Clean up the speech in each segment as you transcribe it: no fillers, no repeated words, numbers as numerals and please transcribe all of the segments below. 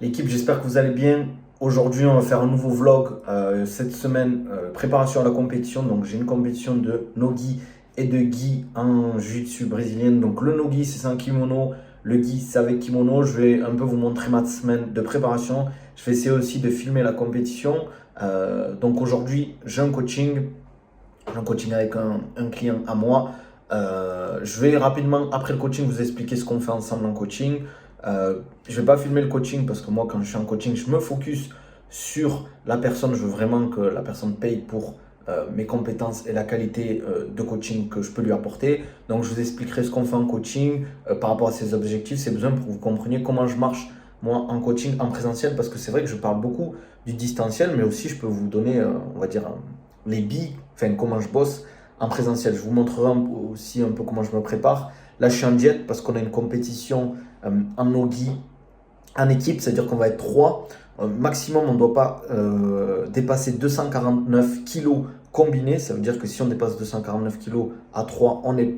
L'équipe, j'espère que vous allez bien. Aujourd'hui, on va faire un nouveau vlog. Cette semaine, préparation à la compétition. Donc, j'ai une compétition de nogi et de gi en jiu-jitsu brésilienne. Donc, le nogi, c'est sans kimono. Le gi, c'est avec kimono. Je vais un peu vous montrer ma semaine de préparation. Je vais essayer aussi de filmer la compétition. Donc, aujourd'hui, j'ai un coaching. Un coaching avec un client à moi. Je vais rapidement, après le coaching, vous expliquer ce qu'on fait ensemble en coaching. Je ne vais pas filmer le coaching parce que moi, quand je suis en coaching, je me focus sur la personne. Je veux vraiment que la personne paye pour mes compétences et la qualité de coaching que je peux lui apporter. Donc, je vous expliquerai ce qu'on fait en coaching par rapport à ses objectifs, ses besoins pour que vous compreniez comment je marche moi en coaching en présentiel parce que c'est vrai que je parle beaucoup du distanciel, mais aussi je peux vous donner, on va dire, les billes, enfin comment je bosse en présentiel. Je vous montrerai aussi un peu comment je me prépare. Là, je suis en diète parce qu'on a une compétition en nogi en équipe, c'est-à-dire qu'on va être 3. Maximum, on ne doit pas dépasser 249 kilos combinés. Ça veut dire que si on dépasse 249 kilos à 3, on est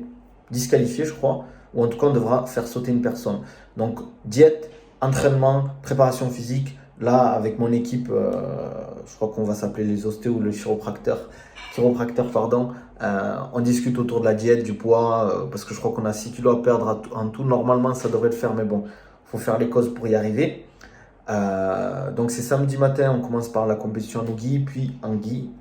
disqualifié, je crois. Ou en tout cas, on devra faire sauter une personne. Donc, diète, entraînement, préparation physique. Là, avec mon équipe, je crois qu'on va s'appeler les ostéos ou le chiropracteur, pardon. On discute autour de la diète, du poids, parce que je crois qu'on a 6 kilos à perdre en tout. Normalement, ça devrait le faire, mais bon, il faut faire les causes pour y arriver. Donc, c'est samedi matin, on commence par la compétition en nogi, puis en gi.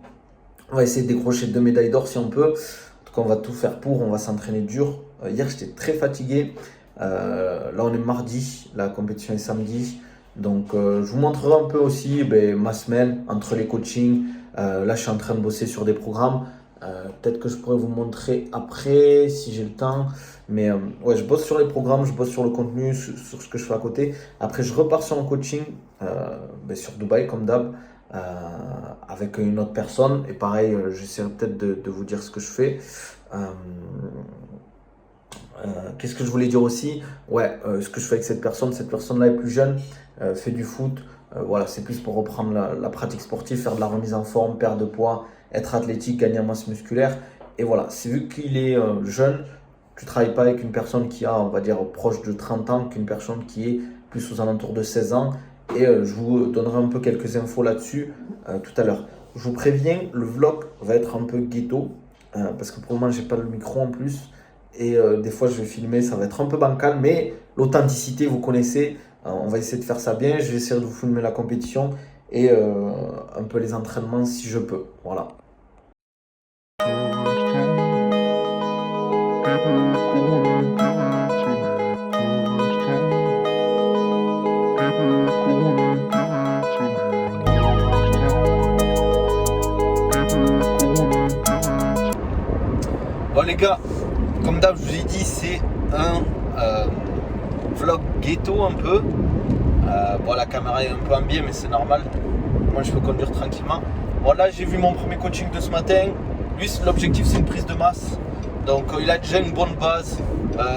On va essayer de décrocher 2 médailles d'or si on peut. En tout cas, on va tout faire pour, on va s'entraîner dur. Hier, j'étais très fatigué. Là, on est mardi, la compétition est samedi. Donc, je vous montrerai un peu aussi ma semaine entre les coachings. Là, je suis en train de bosser sur des programmes. Peut-être que je pourrais vous montrer après si j'ai le temps. Mais ouais, je bosse sur les programmes, je bosse sur le contenu, sur ce que je fais à côté. Après, je repars sur un coaching sur Dubaï, comme d'hab, avec une autre personne. Et pareil, j'essaierai peut-être de vous dire ce que je fais. Qu'est-ce que je voulais dire aussi? Ouais, ce que je fais avec cette personne-là est plus jeune, fait du foot. Voilà, c'est plus pour reprendre la pratique sportive, faire de la remise en forme, perdre de poids, être athlétique, gagner en masse musculaire. Et voilà, c'est vu qu'il est jeune, tu ne travailles pas avec une personne qui a, on va dire, proche de 30 ans, qu'une personne qui est plus aux alentours de 16 ans. Et je vous donnerai un peu quelques infos là-dessus tout à l'heure. Je vous préviens, le vlog va être un peu ghetto, parce que pour le moment, je n'ai pas le micro en plus. Et des fois, je vais filmer, ça va être un peu bancal, mais l'authenticité, vous connaissez. On va essayer de faire ça bien. Je vais essayer de vous filmer la compétition et un peu les entraînements si je peux. Voilà. Bon les gars, comme d'hab, je vous ai dit, c'est un vlog ghetto un peu. Bon, la caméra est un peu en biais, mais c'est normal. Moi, je peux conduire tranquillement. Bon, là, j'ai vu mon premier coaching de ce matin. Lui, l'objectif, c'est une prise de masse. Donc, il a déjà une bonne base.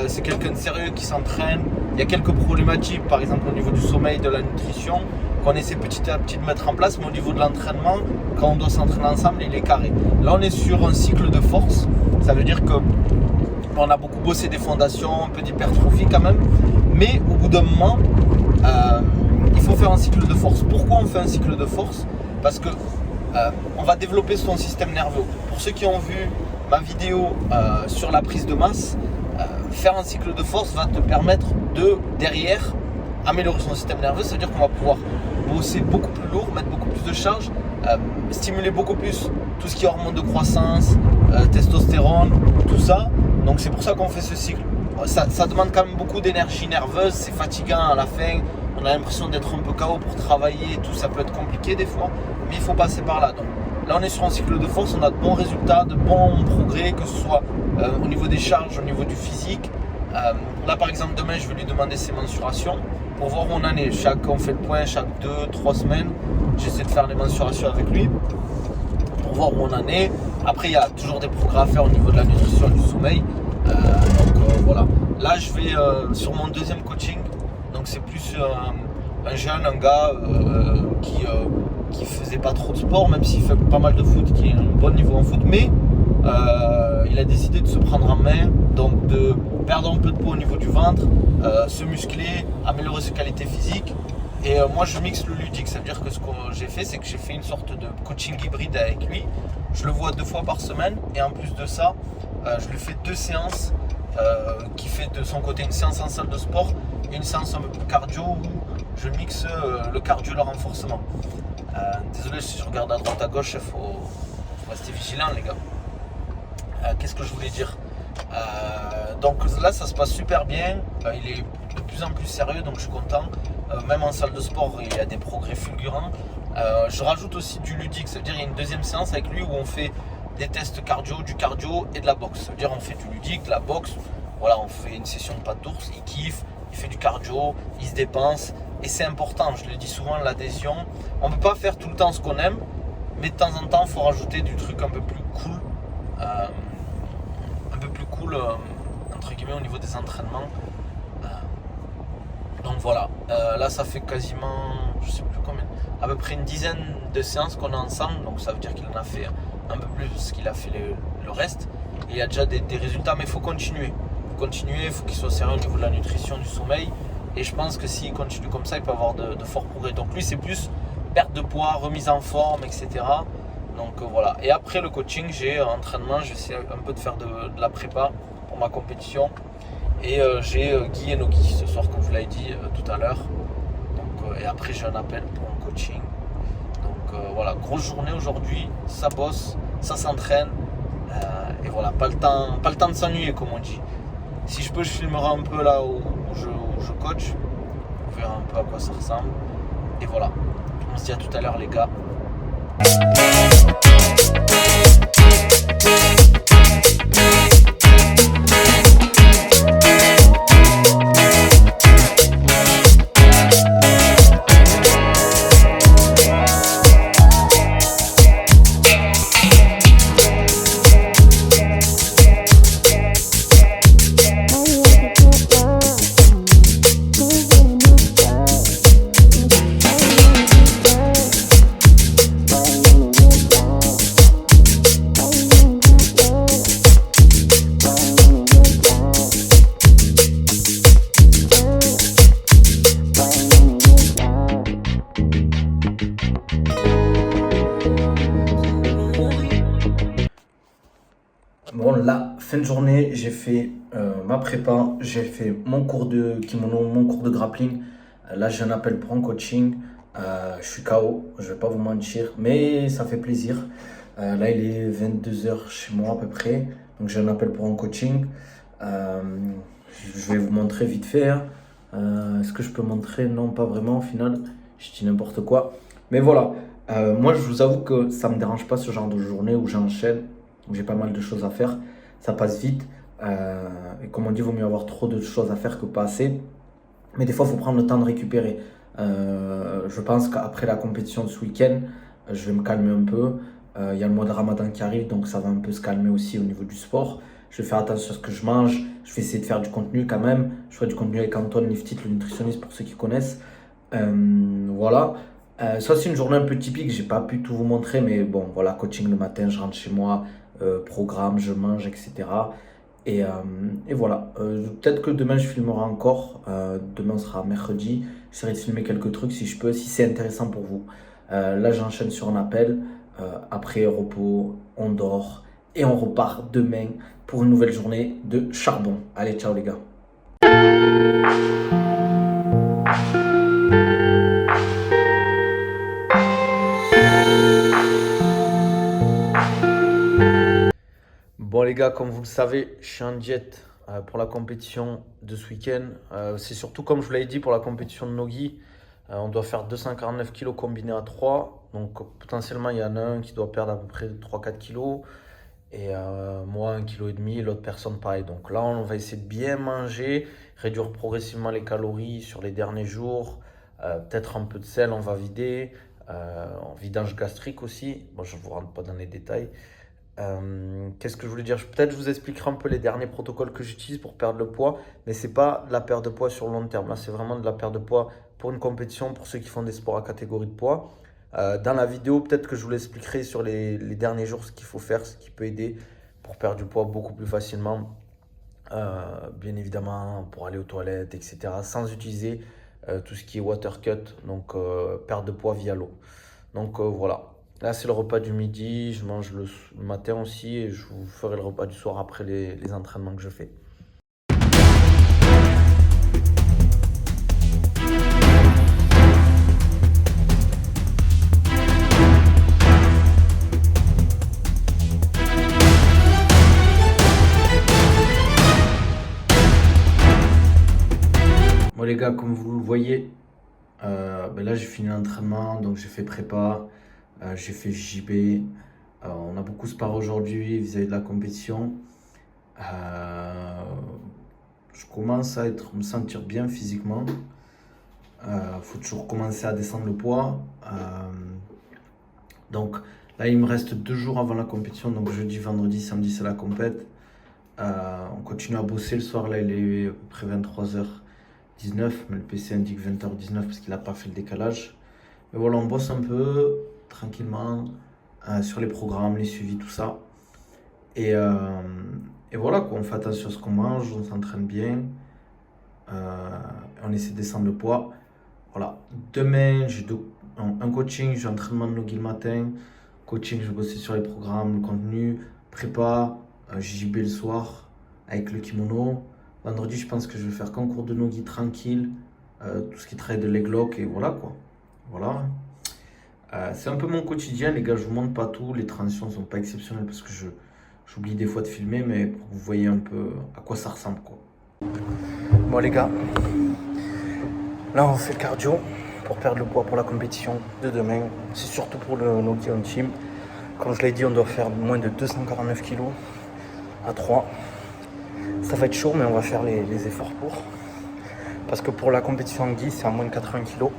C'est quelqu'un de sérieux qui s'entraîne. Il y a quelques problématiques, par exemple au niveau du sommeil, de la nutrition, qu'on essaie petit à petit de mettre en place. Mais au niveau de l'entraînement, quand on doit s'entraîner ensemble, il est carré. Là, on est sur un cycle de force. Ça veut dire que on a beaucoup bossé des fondations, un peu d'hypertrophie quand même. Mais au bout d'un moment, il faut faire un cycle de force. Pourquoi on fait un cycle de force? Parce que on va développer son système nerveux. Pour ceux qui ont vu ma vidéo sur la prise de masse, faire un cycle de force va te permettre de, derrière, améliorer son système nerveux. Ça veut dire qu'on va pouvoir bosser beaucoup plus lourd, mettre beaucoup plus de charge, stimuler beaucoup plus tout ce qui est hormones de croissance, testostérone, tout ça. Donc c'est pour ça qu'on fait ce cycle. Ça demande quand même beaucoup d'énergie nerveuse, c'est fatigant à la fin, on a l'impression d'être un peu KO pour travailler, tout ça peut être compliqué des fois, mais il faut passer par là. Donc là on est sur un cycle de force, on a de bons résultats, de bons progrès, que ce soit au niveau des charges, au niveau du physique. Là par exemple demain je vais lui demander ses mensurations pour voir où on en est. On fait le point chaque 2-3 semaines, j'essaie de faire les mensurations avec lui pour voir où on en est. Après il y a toujours des progrès à faire au niveau de la nutrition et du sommeil. Voilà. Là je vais sur mon deuxième coaching. Donc c'est plus un jeune, un gars qui faisait pas trop de sport, même s'il fait pas mal de foot, qui a un bon niveau en foot, mais il a décidé de se prendre en main, donc de perdre un peu de poids au niveau du ventre, se muscler, améliorer ses qualités physiques. Et moi je mixe le ludique, ça veut dire que ce que j'ai fait, c'est que j'ai fait une sorte de coaching hybride avec lui. Je le vois 2 fois par semaine et en plus de ça, je lui fais 2 séances qui fait de son côté une séance en salle de sport et une séance un peu plus cardio où je mixe le cardio et le renforcement. Désolé si je regarde à droite à gauche, il faut rester vigilant les gars. Qu'est-ce que je voulais dire? Donc là ça se passe super bien, il est de plus en plus sérieux donc je suis content. Même en salle de sport il y a des progrès fulgurants. Je rajoute aussi du ludique, ça veut dire qu'il y a une deuxième séance avec lui où on fait des tests cardio, du cardio et de la boxe. Ça veut dire on fait du ludique, de la boxe, voilà, on fait une session de patte d'ours, il kiffe, il fait du cardio, il se dépense et c'est important, je le dis souvent, l'adhésion. On ne peut pas faire tout le temps ce qu'on aime, mais de temps en temps il faut rajouter du truc un peu plus cool. Entre guillemets au niveau des entraînements. Donc voilà, là ça fait quasiment, je sais plus combien, à peu près une dizaine de séances qu'on a ensemble, donc ça veut dire qu'il en a fait un peu plus qu'il a fait le reste. Et il y a déjà des résultats, mais il faut continuer. Il faut qu'il soit sérieux au niveau de la nutrition, du sommeil. Et je pense que s'il continue comme ça, il peut avoir de forts progrès. Donc lui c'est plus perte de poids, remise en forme, etc. Donc voilà. Et après le coaching, j'ai entraînement, j'essaie un peu de faire de la prépa pour ma compétition. Et j'ai Guy et Nogi ce soir, comme je vous l'avais dit tout à l'heure. Donc, et après, j'ai un appel pour un coaching. Donc voilà, grosse journée aujourd'hui. Ça bosse, ça s'entraîne. Et voilà, pas le temps de s'ennuyer, comme on dit. Si je peux, je filmerai un peu là où je coach. Vous verrez un peu à quoi ça ressemble. Et voilà, on se dit à tout à l'heure, les gars. Bon, là, fin de journée, j'ai fait ma prépa, j'ai fait mon cours de kimono, mon cours de grappling. Là, j'ai un appel pour un coaching. Je suis KO, je vais pas vous mentir, mais ça fait plaisir. Là, il est 22h chez moi à peu près. Donc, j'ai un appel pour un coaching. Je vais vous montrer vite fait, hein. Est-ce que je peux montrer? Non, pas vraiment au final. Je dis n'importe quoi. Mais voilà, moi, je vous avoue que ça me dérange pas ce genre de journée où j'enchaîne, où j'ai pas mal de choses à faire. Ça passe vite. Et comme on dit, il vaut mieux avoir trop de choses à faire que pas assez. Mais des fois, il faut prendre le temps de récupérer. Je pense qu'après la compétition de ce week-end, je vais me calmer un peu. Il y a le mois de Ramadan qui arrive, donc ça va un peu se calmer aussi au niveau du sport. Je vais faire attention à ce que je mange. Je vais essayer de faire du contenu quand même. Je ferai du contenu avec Antoine Liftit, le nutritionniste, pour ceux qui connaissent. Voilà. Ça, c'est une journée un peu typique. J'ai pas pu tout vous montrer, mais bon, voilà, coaching le matin, je rentre chez moi, programme, je mange, etc. Et voilà. Peut-être que demain, je filmerai encore. Demain sera mercredi. J'essaierai de filmer quelques trucs si je peux, si c'est intéressant pour vous. Là, j'enchaîne sur un appel. Après, repos, on dort. Et on repart demain pour une nouvelle journée de charbon. Allez, ciao les gars. Bon les gars, comme vous le savez, je suis en diète pour la compétition de ce week-end. C'est surtout comme je vous l'avais dit pour la compétition de Nogi. On doit faire 249 kg combinés à 3. Donc potentiellement il y en a un qui doit perdre à peu près 3-4 kg. Et moi 1,5 kg, l'autre personne pareil. Donc là on va essayer de bien manger, réduire progressivement les calories sur les derniers jours. Peut-être un peu de sel, on va vider. En vidage gastrique aussi. Bon, je ne vous rentre pas dans les détails. Qu'est-ce que je voulais dire? Peut-être je vous expliquerai un peu les derniers protocoles que j'utilise pour perdre le poids, mais c'est pas de la perte de poids sur le long terme. Là, c'est vraiment de la perte de poids pour une compétition, pour ceux qui font des sports à catégorie de poids. Dans la vidéo, peut-être que je vous l'expliquerai sur les derniers jours, ce qu'il faut faire, ce qui peut aider pour perdre du poids beaucoup plus facilement. Bien évidemment, pour aller aux toilettes, etc. Sans utiliser tout ce qui est water cut, donc perte de poids via l'eau. Donc voilà, là c'est le repas du midi, je mange le matin aussi et je vous ferai le repas du soir après les entraînements que je fais. Bon les gars, comme vous le voyez, là j'ai fini l'entraînement, donc j'ai fait prépa, j'ai fait JB. On a beaucoup sparé aujourd'hui vis-à-vis de la compétition. Je commence à me sentir bien physiquement. Faut toujours commencer à descendre le poids. Donc là il me reste 2 jours avant la compétition, donc jeudi, vendredi, samedi c'est la compète. On continue à bosser le soir, là il est à peu près 23h19, mais le PC indique 20h19 parce qu'il n'a pas fait le décalage. Mais voilà, on bosse un peu tranquillement sur les programmes, les suivis, tout ça. Et voilà, quoi, on fait attention à ce qu'on mange, on s'entraîne bien, on essaie de descendre le poids. Voilà, demain j'ai un coaching, j'ai entraînement de Nogi le matin, coaching, je vais bosser sur les programmes, le contenu, prépa, JB le soir avec le kimono. Vendredi, je pense que je vais faire qu'un cours de Nogi tranquille, tout ce qui traite de leg lock et voilà quoi. Voilà. C'est un peu mon quotidien, les gars. Je vous montre pas tout. Les transitions sont pas exceptionnelles parce que j'oublie des fois de filmer, mais pour que vous voyez un peu à quoi ça ressemble quoi. Bon les gars, là on fait le cardio pour perdre le poids pour la compétition de demain. C'est surtout pour le Nogi on team. Comme je l'ai dit, on doit faire moins de 249 kg à 3. Ça va être chaud, mais on va faire les efforts pour. Parce que pour la compétition en Guy, c'est à moins de 80 kg.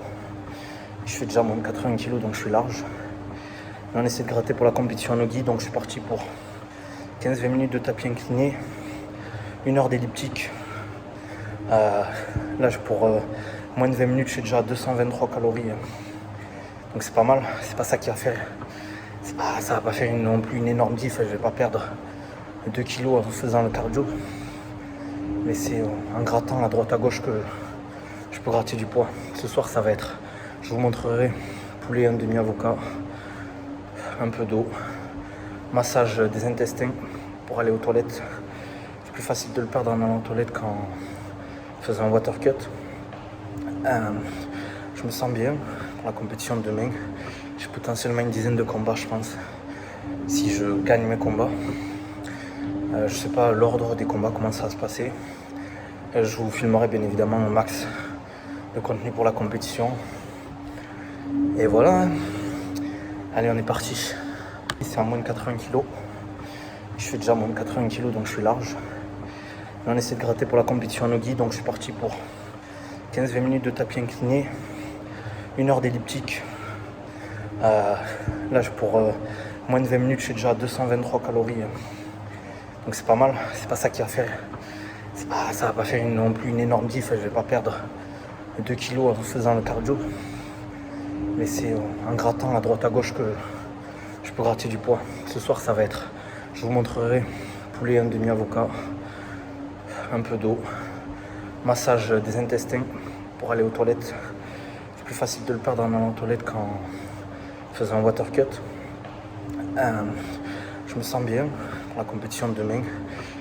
Je fais déjà moins de 80 kg, donc je suis large. Et on essaie de gratter pour la compétition en Nogi, donc je suis parti pour 15-20 minutes de tapis incliné, 1 heure d'elliptique. Là, pour moins de 20 minutes, je suis déjà à 223 calories. Donc c'est pas mal, c'est pas ça qui va faire. Ça va pas faire non plus une énorme diff, je vais pas perdre 2 kg en faisant le cardio. Mais c'est en grattant à droite à gauche que je peux gratter du poids. Ce soir, ça va être, je vous montrerai poulet en demi-avocat, un peu d'eau, massage des intestins pour aller aux toilettes. C'est plus facile de le perdre en allant aux toilettes qu'en faisant un water cut. Je me sens bien pour la compétition de demain. J'ai potentiellement une dizaine de combats, je pense, si je gagne mes combats. Je sais pas l'ordre des combats, comment ça va se passer. Je vous filmerai bien évidemment au max de contenu pour la compétition. Et voilà. Allez, on est parti. C'est à moins de 80 kg. Je fais déjà moins de 80 kg, donc je suis large. Et on essaie de gratter pour la compétition en Nogi, donc je suis parti pour 15-20 minutes de tapis incliné, 1 heure d'elliptique. Là, pour moins de 20 minutes, je suis déjà à 223 calories. Donc c'est pas mal, c'est pas ça qui va faire. Ça va pas faire non plus une énorme diff, je vais pas perdre 2 kg en faisant le cardio. Mais c'est en grattant à droite à gauche que je peux gratter du poids. Ce soir, ça va être, je vous montrerai poulet en demi-avocat, un peu d'eau, massage des intestins pour aller aux toilettes. C'est plus facile de le perdre en allant aux toilettes qu'en faisant un water cut. Je me sens bien pour la compétition de demain.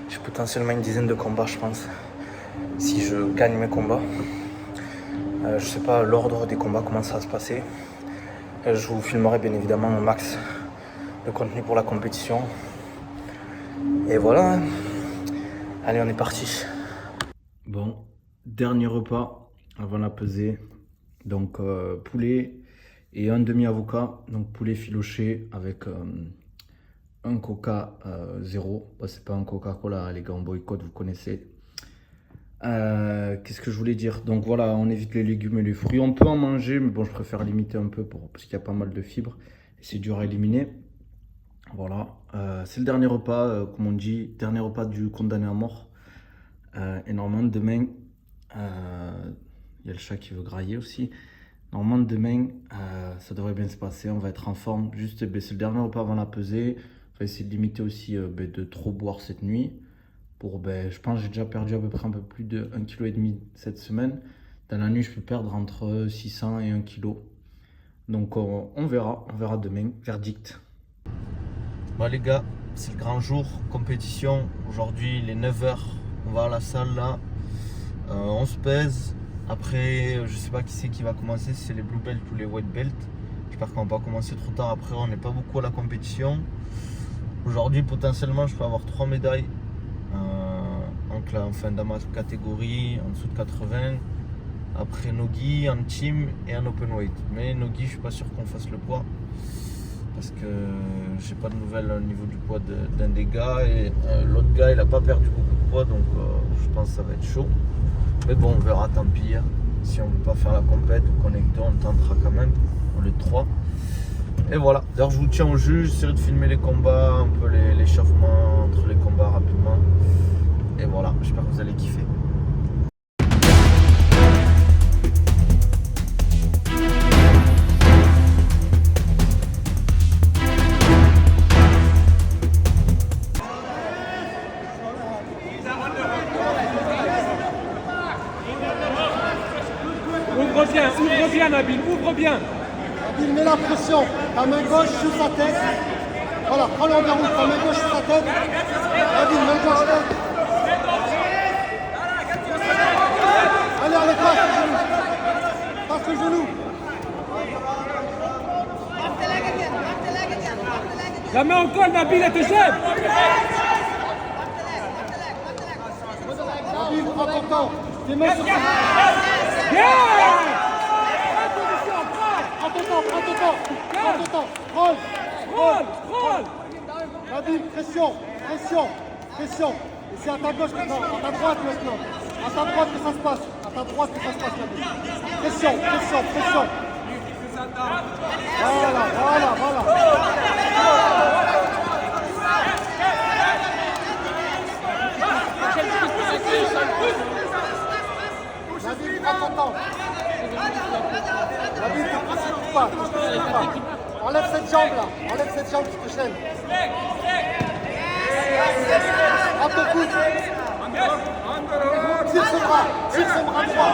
J'ai potentiellement une dizaine de combats, je pense, si je gagne mes combats. Je sais pas l'ordre des combats, comment ça va se passer. Je vous filmerai bien évidemment au max de contenu pour la compétition. Et voilà. Allez, on est parti. Bon, dernier repas avant la pesée. Donc poulet et un demi-avocat. Donc poulet filoché avec un coca zéro. Bah, c'est pas un Coca-Cola, les gars, on boycott, vous connaissez. Qu'est-ce que je voulais dire? Donc voilà, on évite les légumes et les fruits. On peut en manger, mais bon, je préfère limiter un peu parce qu'il y a pas mal de fibres et c'est dur à éliminer. Voilà, c'est le dernier repas, comme on dit, dernier repas du condamné à mort. Et normalement, demain, il y a le chat qui veut grailler aussi. Normalement, demain, ça devrait bien se passer. On va être en forme. Juste, c'est le dernier repas avant la pesée. On va essayer de limiter aussi de trop boire cette nuit. Je pense que j'ai déjà perdu à peu près un peu plus de 1,5 kg cette semaine. Dans la nuit, je peux perdre entre 600 et 1 kg. Donc on verra demain, verdict. Bon les gars, c'est le grand jour, compétition. Aujourd'hui il est 9h, on va à la salle là, on se pèse. Après je sais pas qui c'est qui va commencer, si c'est les blue belts ou les white belts. J'espère qu'on va pas commencer trop tard, après on n'est pas beaucoup à la compétition. Aujourd'hui potentiellement je peux avoir 3 médailles. Enfin dans ma catégorie, en dessous de 80. Après Nogi, en team et en open weight. Mais Nogi, je suis pas sûr qu'on fasse le poids. Parce que j'ai pas de nouvelles au niveau du poids d'un des gars. Et l'autre gars, il a pas perdu beaucoup de poids. Donc je pense que ça va être chaud. Mais bon, on verra, tant pis. Hein. Si on veut pas faire la compète ou qu'on est que deux, on tentera quand même. On est 3. Et voilà. D'ailleurs, je vous tiens au jus. J'essaierai de filmer les combats, un peu l'échauffement entre les combats rapidement. Et voilà, j'espère que vous allez kiffer. Ouvre bien Nabil, ouvre bien. Nabil, mets la pression. Ta main gauche sur sa tête. Voilà, prends l'enverrouille, ta main gauche sur sa tête. Nabil, main gauche tête. Allez, passe le genou. Passe le genou. La main au col, Nabil, elle te gêne. Nabil, prends ton temps. Tes mains sur sa tête. Prends ton temps. Roll. Nabil, pression. Et c'est à ta gauche maintenant, à ta droite maintenant. À ta droite que ça se passe. Nabil. Pression. Voilà. Nabil, prends ton temps. Nabil, ne te précipite pas. Enlève cette jambe qui te gêne. À ton coude. Tire ce bras droit.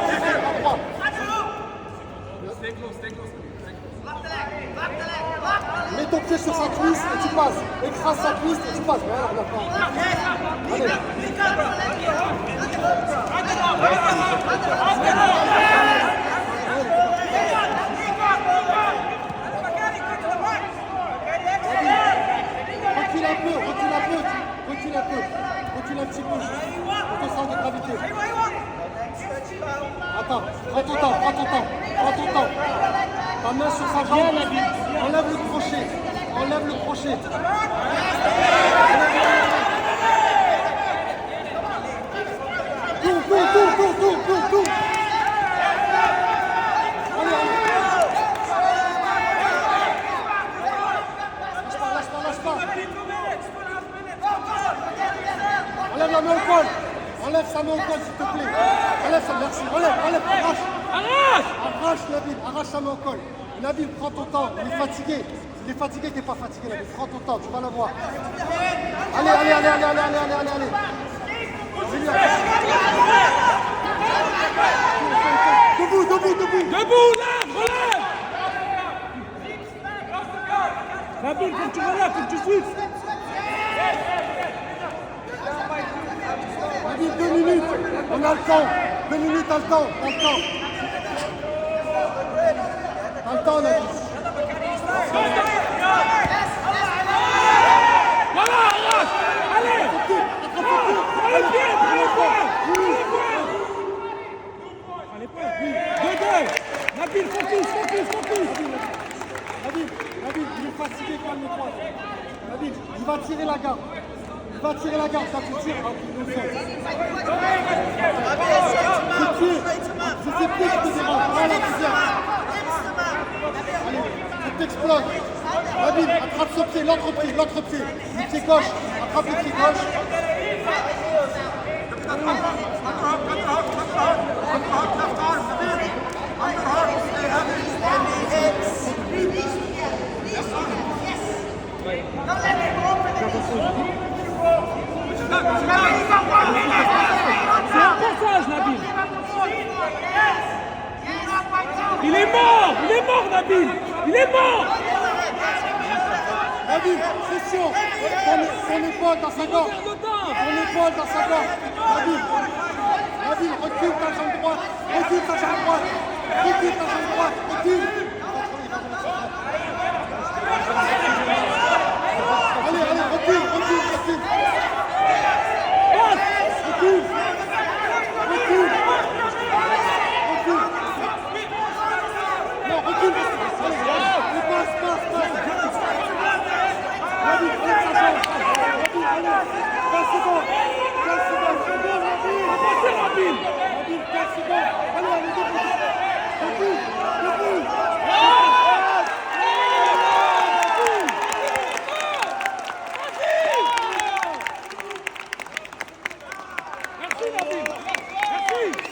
Mets ton pied sur sa cuisse et tu passes. Écrase sa cuisse et tu passes. Allez. Recule un petit peu, pour ton centre de gravité. Attends, prends ton temps. Ta main sur sa jambe, enlève le crochet. Tout. Lâche pas. Enlève la main au col. Enlève sa main au col, s'il te plaît. Enlève sa main, merci. Enlève, arrache, Nabil, arrache sa main au col. Nabil, prends ton temps, il est fatigué. T'es pas fatigué, Nabil. Prends ton temps, tu vas l'avoir. Allez. Debout, relève. Nabil, faut que tu relèves, faut que tu suives. Nabil, 2 minutes, on a le temps. 2 minutes, t'as le temps. Nabil. Voilà, arrache. Allez. Prends le pied. Allez, pas. Nabil, focus. Nabil, il est fatigué, calme-toi. Nabil, il va tirer la garde. Ça tu tires. C'est ses pieds qui te dérangent. Voilà, c'est bien. Allez, ça t'explose. Nabil, attrape ce pied, l'autre pied. Le pied gauche, attrape le pied gauche. C'est un passage, Nabil. Nabil. Il est mort. Nabil, pression. Ton épaule dans sa gorge. Ton épaule dans sa gorge. Nabil, recule ta jambe droite. Recule ta jambe droite. Recule ta jambe droite. Recule. Allez, recule. Recule. Non, recule. Allez, passe. Nabil, enlève sa jambe. Nabil, allez. 15 secondes. Avancez, Nabil. Nabil, 15 secondes. Allez, recule. Merci, Nabil. Merci.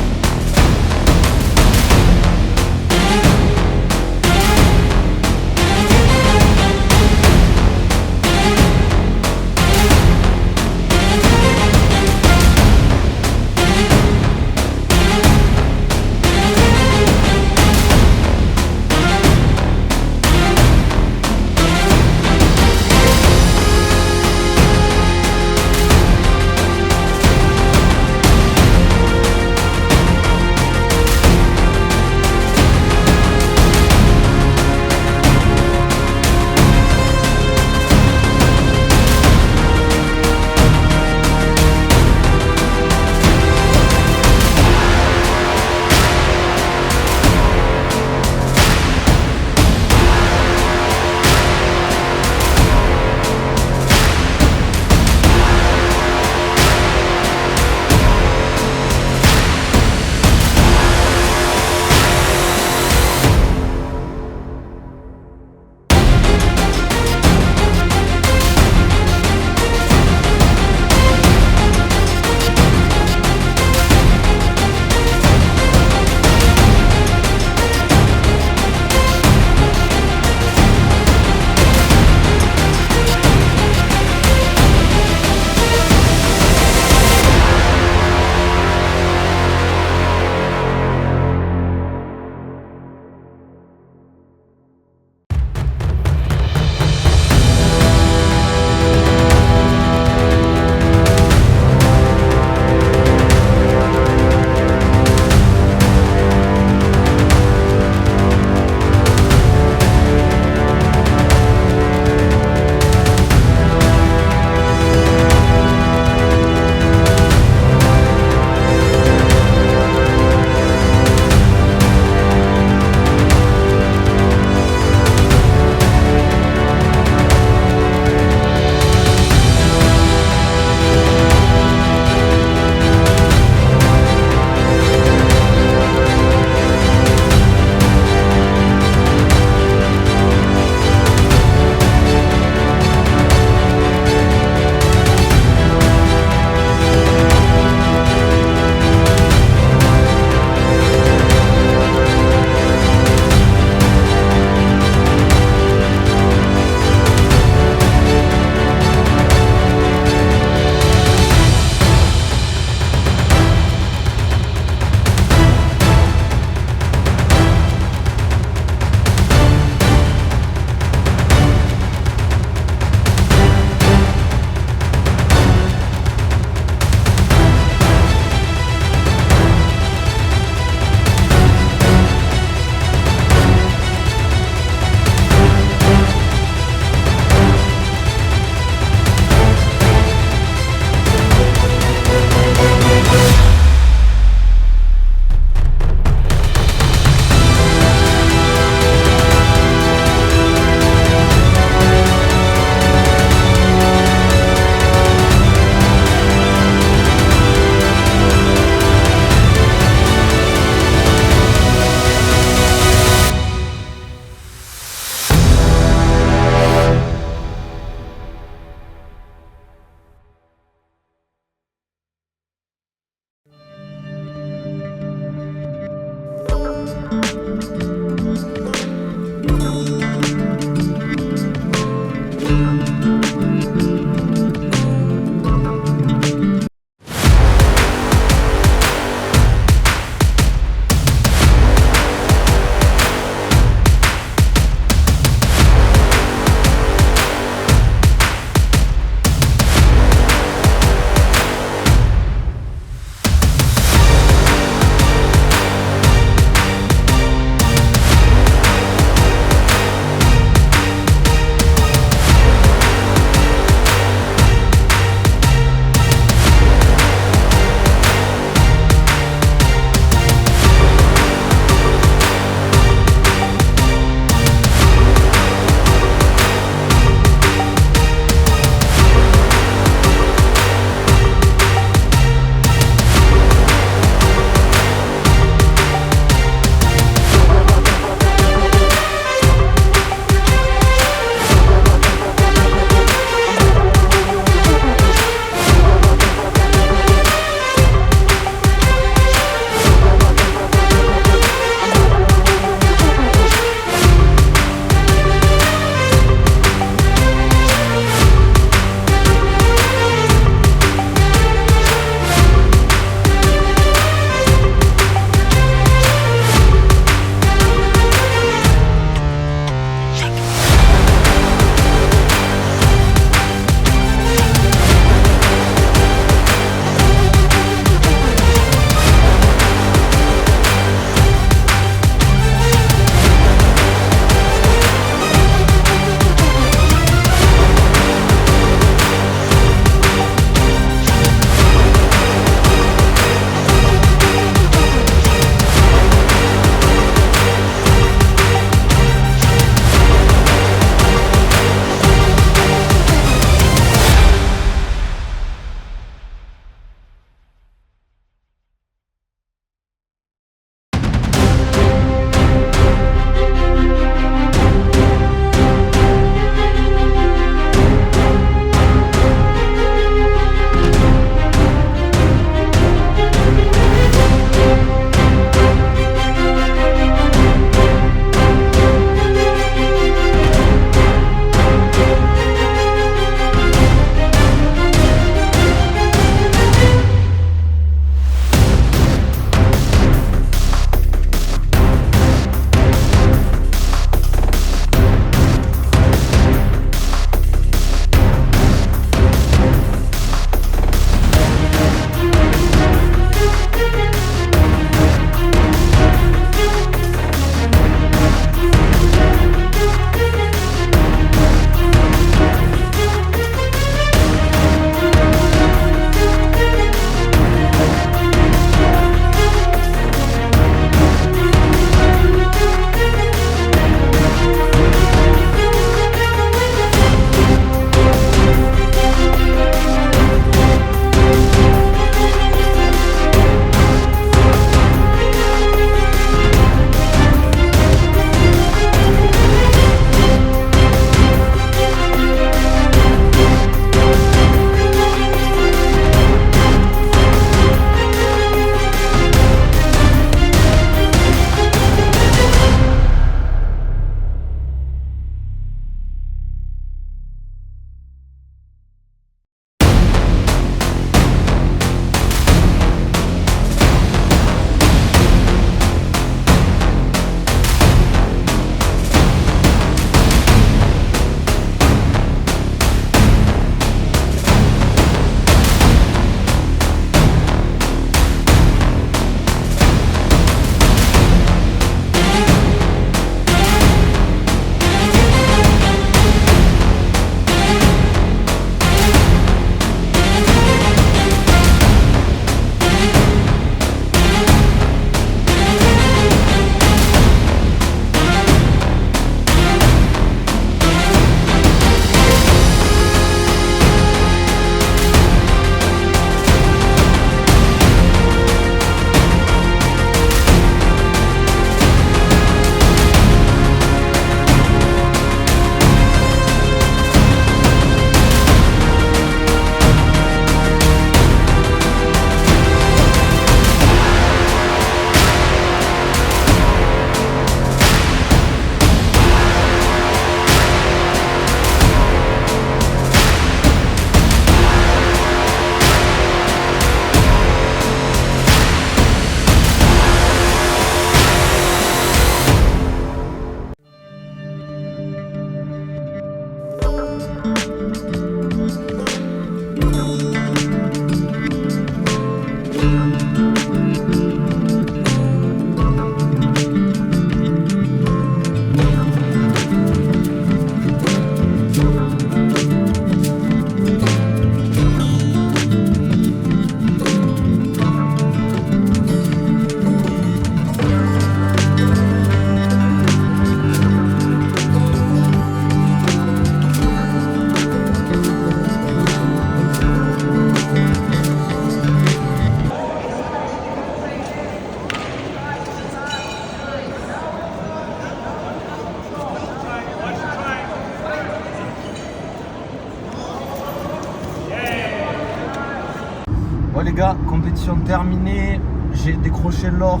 compétition terminée. J'ai décroché l'or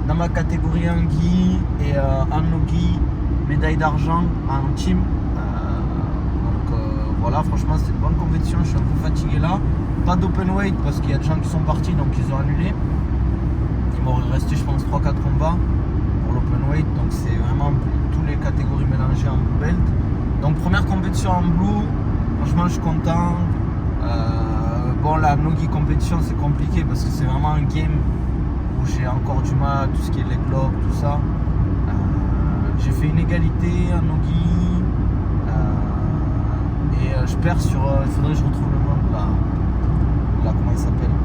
dans ma catégorie en gi et en no-gi, médaille d'argent en team. Voilà, franchement c'était une bonne compétition, je suis un peu fatigué là. Pas d'open weight parce qu'il y a des gens qui sont partis donc ils ont annulé. Il m'aurait resté je pense 3-4 combats pour l'open weight, donc c'est vraiment toutes les catégories mélangées en blue belt. Donc première compétition en blue, franchement je suis content. Bon la no-gi compétition c'est compliqué parce que c'est vraiment un game où j'ai encore du mal, tout ce qui est leg lock, tout ça. J'ai fait une égalité en no-gi. Je perds sur. Il faudrait que je retrouve le nom de la comment il s'appelle,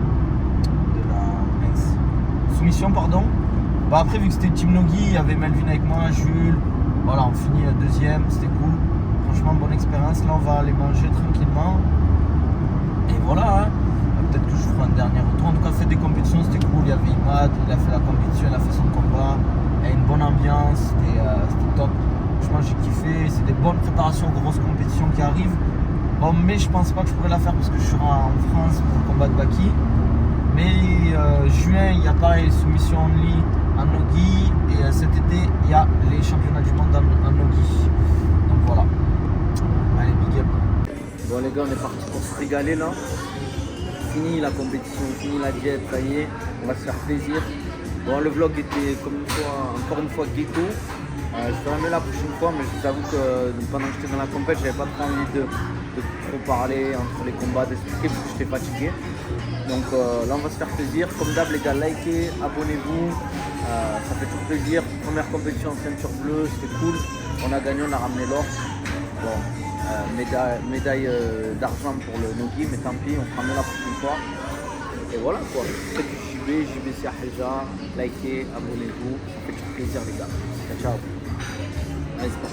de la soumission, pardon. Bah après, vu que c'était Team Nogi, il y avait Melvin avec moi, Jules. Voilà, on finit deuxième, c'était cool. Franchement, bonne expérience. Là, on va aller manger tranquillement. Et voilà, hein. Peut-être que je ferai un dernier retour. En tout cas, fait des compétitions, c'était cool. Il y avait Imad, il a fait la compétition, il a fait son combat. Il y a une bonne ambiance, c'était top. Franchement, j'ai kiffé. C'est des bonnes préparations, grosses compétitions qui arrivent. Bon, mais je pense pas que je pourrais la faire parce que je serai en France pour le combat de Baki. Mais juin, il y a pareil, soumission only en no-gi. Et cet été, il y a les championnats du monde en no-gi. Donc voilà. Allez, big up. Bon les gars, on est parti pour se régaler là. Fini la compétition, fini la diète, ça y est. On va se faire plaisir. Bon, le vlog était comme encore une fois ghetto. Je ferai mieux la prochaine fois, mais je vous avoue que pendant que j'étais dans la compète, j'avais pas trop envie de trop parler entre les combats, d'expliquer parce que j'étais fatigué. Donc là on va se faire plaisir. Comme d'hab les gars, likez, abonnez-vous, ça fait toujours plaisir. Première compétition en ceinture bleue, c'était cool. On a gagné, on a ramené l'or. Bon, médaille d'argent pour le no-gi, mais tant pis, on fera mieux la prochaine fois. Et voilà quoi, faites du JB, JB Siaheja, likez, abonnez-vous, ça fait toujours plaisir les gars. Ciao ciao.